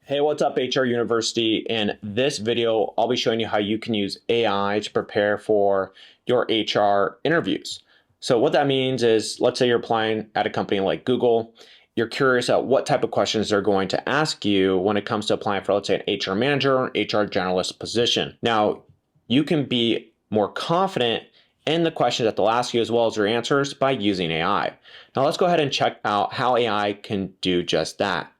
Hey, what's up, HR University? In this video, I'll be showing you how you can use AI to prepare for your HR interviews. So what that means is, let's say you're applying at a company like Google. You're curious about what type of questions they're going to ask you when it comes to applying for, let's say, an HR manager or an HR generalist position. Now, you can be more confident in the questions that they'll ask you as well as your answers by using AI. Now, let's go ahead and check out how AI can do just that.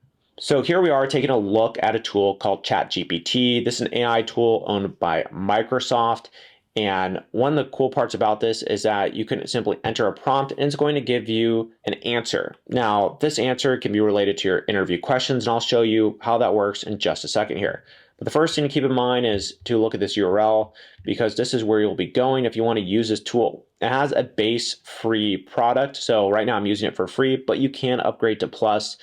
So here we are taking a look at a tool called ChatGPT. This is an AI tool owned by Microsoft. And one of the cool parts about this is that you can simply enter a prompt and it's going to give you an answer. Now, this answer can be related to your interview questions, and I'll show you how that works in just a second here. But the first thing to keep in mind is to look at this URL, because this is where you'll be going if you want to use this tool. It has a base free product. So right now I'm using it for free, but you can upgrade to Plus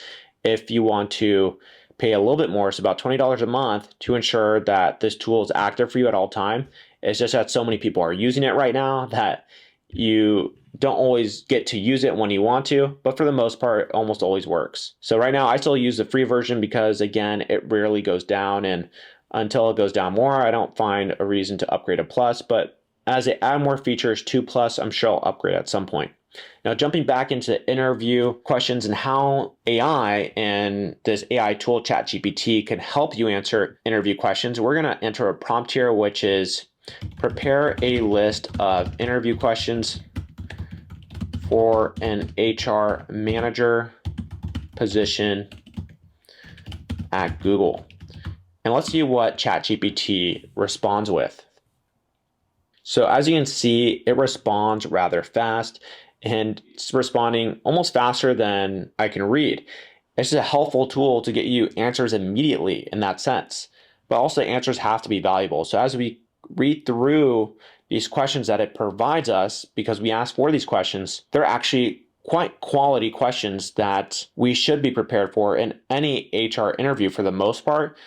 if you want to pay a little bit more. It's about $20 a month to ensure that this tool is active for you at all time. It's just that so many people are using it right now that you don't always get to use it when you want to, but for the most part, it almost always works. So right now I still use the free version because, again, it rarely goes down, and until it goes down more, I don't find a reason to upgrade to Plus. But as they add more features to Plus, I'm sure I'll upgrade at some point. Now, jumping back into interview questions and how AI and this AI tool ChatGPT can help you answer interview questions, we're going to enter a prompt here, which is prepare a list of interview questions for an HR manager position at Google. And let's see what ChatGPT responds with. So as you can see, it responds rather fast, and it's responding almost faster than I can read. It's just a helpful tool to get you answers immediately in that sense. But also, answers have to be valuable. So as we read through these questions that it provides us, because we ask for these questions, they're actually quite quality questions that we should be prepared for in any HR interview for the most part.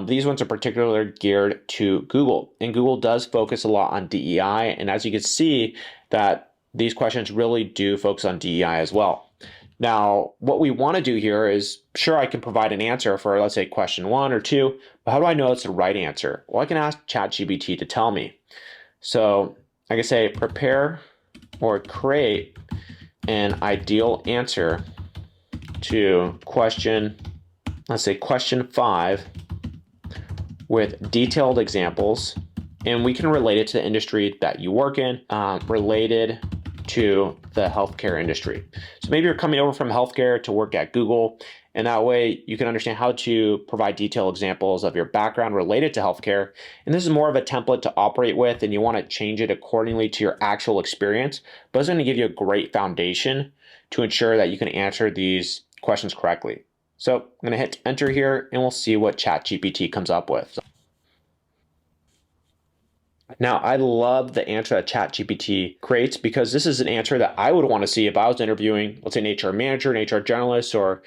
These ones are particularly geared to Google, and Google does focus a lot on DEI. And as you can see, that these questions really do focus on DEI as well. Now, what we want to do here is, sure, I can provide an answer for, let's say, question 1 or 2, but how do I know it's the right answer? Well, I can ask ChatGPT to tell me. So I can say, prepare or create an ideal answer to question, let's say, question 5 with detailed examples, and we can relate it to the industry that you work in, related to the healthcare industry. So maybe you're coming over from healthcare to work at Google, and that way you can understand how to provide detailed examples of your background related to healthcare. And this is more of a template to operate with, and you want to change it accordingly to your actual experience, but it's going to give you a great foundation to ensure that you can answer these questions correctly. So I'm going to hit enter here, and we'll see what ChatGPT comes up with. Now, I love the answer that ChatGPT creates, because this is an answer that I would want to see if I was interviewing, let's say, an HR manager, an HR generalist, or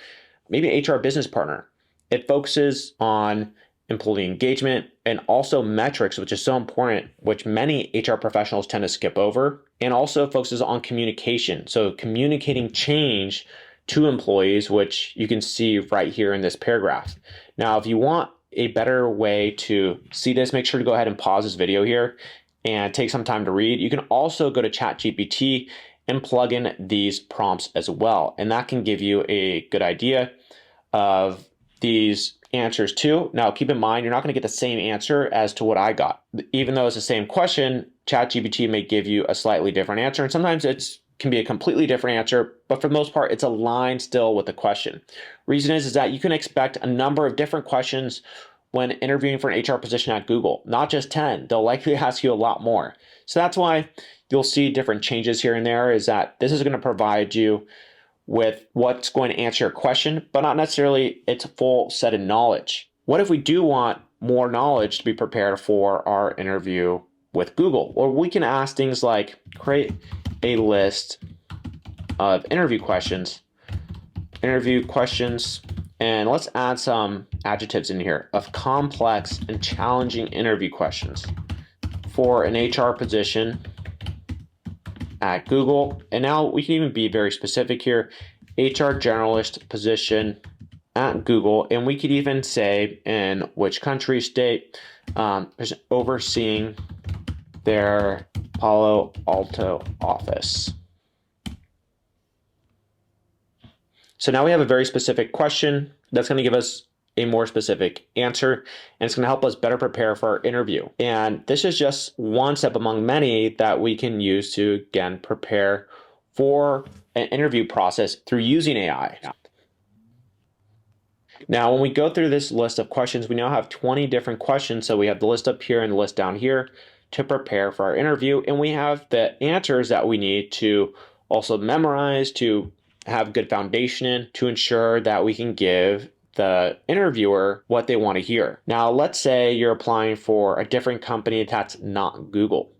maybe an HR business partner. It focuses on employee engagement and also metrics, which is so important, which many HR professionals tend to skip over, and also focuses on communication. So communicating change to employees, which you can see right here in this paragraph. Now, if you want a better way to see this, make sure to go ahead and pause this video here and take some time to read. You can also go to ChatGPT and plug in these prompts as well, and that can give you a good idea of these answers too. Now, keep in mind, you're not going to get the same answer as to what I got. Even though it's the same question, ChatGPT may give you a slightly different answer, and sometimes it can be a completely different answer, but for the most part, it's aligned still with the question. Reason is that you can expect a number of different questions when interviewing for an HR position at Google, not just 10. They'll likely ask you a lot more. So that's why you'll see different changes here and there, is that this is going to provide you with what's going to answer your question, but not necessarily its full set of knowledge. What if we do want more knowledge to be prepared for our interview with Google? Or we can ask things like, create a list of interview questions, and let's add some adjectives in here of complex and challenging interview questions for an HR position at Google. And now we can even be very specific here, HR generalist position at Google, and we could even say in which country, state, overseeing their Palo Alto office. So now we have a very specific question that's going to give us a more specific answer, and it's going to help us better prepare for our interview. And this is just one step among many that we can use to, again, prepare for an interview process through using AI. Now, when we go through this list of questions, we now have 20 different questions. So we have the list up here and the list down here to prepare for our interview. And we have the answers that we need to also memorize, to have good foundation in, to ensure that we can give the interviewer what they want to hear. Now, let's say you're applying for a different company that's not Google.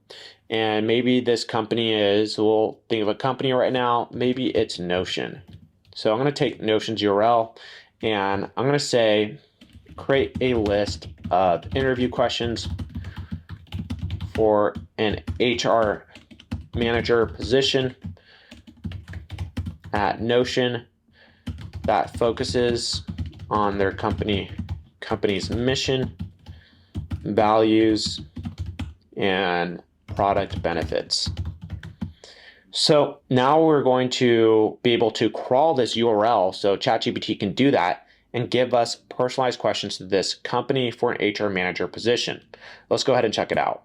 And maybe this company is, we'll think of a company right now, maybe it's Notion. So I'm going to take Notion's URL and I'm going to say, create a list of interview questions for an HR manager position at Notion that focuses on their company's mission, values, and product benefits. So now we're going to be able to crawl this URL so ChatGPT can do that and give us personalized questions to this company for an HR manager position. Let's go ahead and check it out.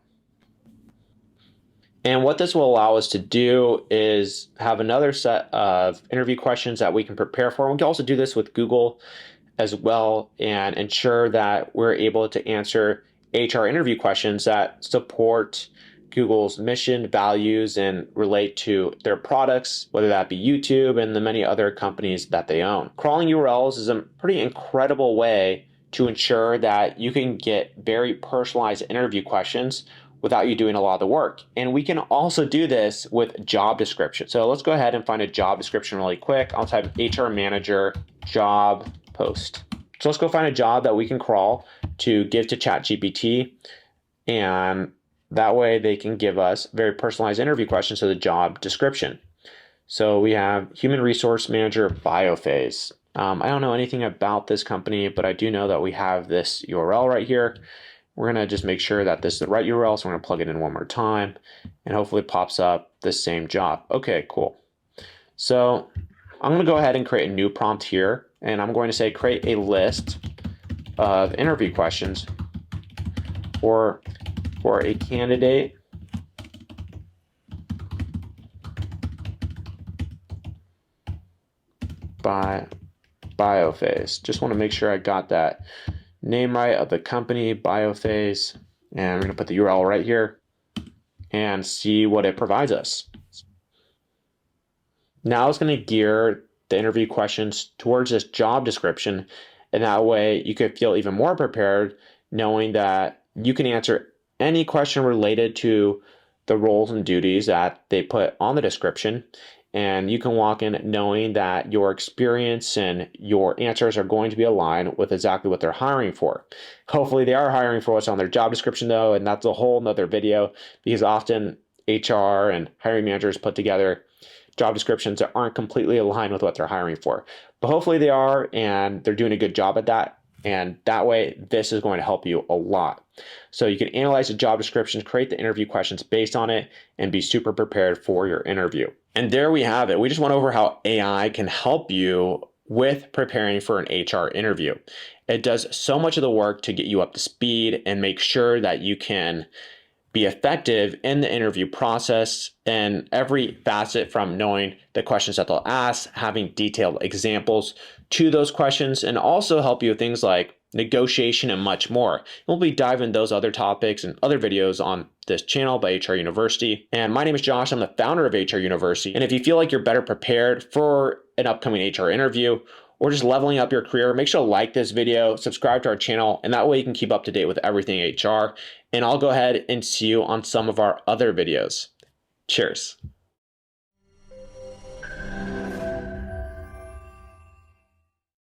And what this will allow us to do is have another set of interview questions that we can prepare for. And we can also do this with Google as well and ensure that we're able to answer HR interview questions that support Google's mission, values, and relate to their products, whether that be YouTube and the many other companies that they own. Crawling URLs is a pretty incredible way to ensure that you can get very personalized interview questions without you doing a lot of the work. And we can also do this with job description. So let's go ahead and find a job description really quick. I'll type HR manager job post. So let's go find a job that we can crawl to give to ChatGPT, and that way they can give us very personalized interview questions to the job description. So we have human resource manager Biophase. I don't know anything about this company, but I do know that we have this URL right here. We're going to just make sure that this is the right URL. So we're going to plug it in one more time and hopefully it pops up the same job. Okay, cool. So I'm going to go ahead and create a new prompt here. And I'm going to say, create a list of interview questions for a candidate by Biophase. Just want to make sure I got that name right of the company, Biophase. And we're going to put the URL right here and see what it provides us. Now it's going to gear the interview questions towards this job description. And that way you could feel even more prepared knowing that you can answer any question related to the roles and duties that they put on the description. And you can walk in knowing that your experience and your answers are going to be aligned with exactly what they're hiring for. Hopefully they are hiring for what's on their job description though, and that's a whole nother video because often HR and hiring managers put together job descriptions that aren't completely aligned with what they're hiring for. But hopefully they are, and they're doing a good job at that. And that way, this is going to help you a lot. So you can analyze the job descriptions, create the interview questions based on it, and be super prepared for your interview. And there we have it. We just went over how AI can help you with preparing for an HR interview. It does so much of the work to get you up to speed and make sure that you can be effective in the interview process and every facet, from knowing the questions that they'll ask, having detailed examples to those questions, and also help you with things like negotiation and much more. We'll be diving those other topics and other videos on this channel by HR University. And my name is Josh. I'm the founder of HR University. And if you feel like you're better prepared for an upcoming HR interview or just leveling up your career, make sure to like this video, subscribe to our channel, and that way you can keep up to date with everything HR. And I'll go ahead and see you on some of our other videos. Cheers.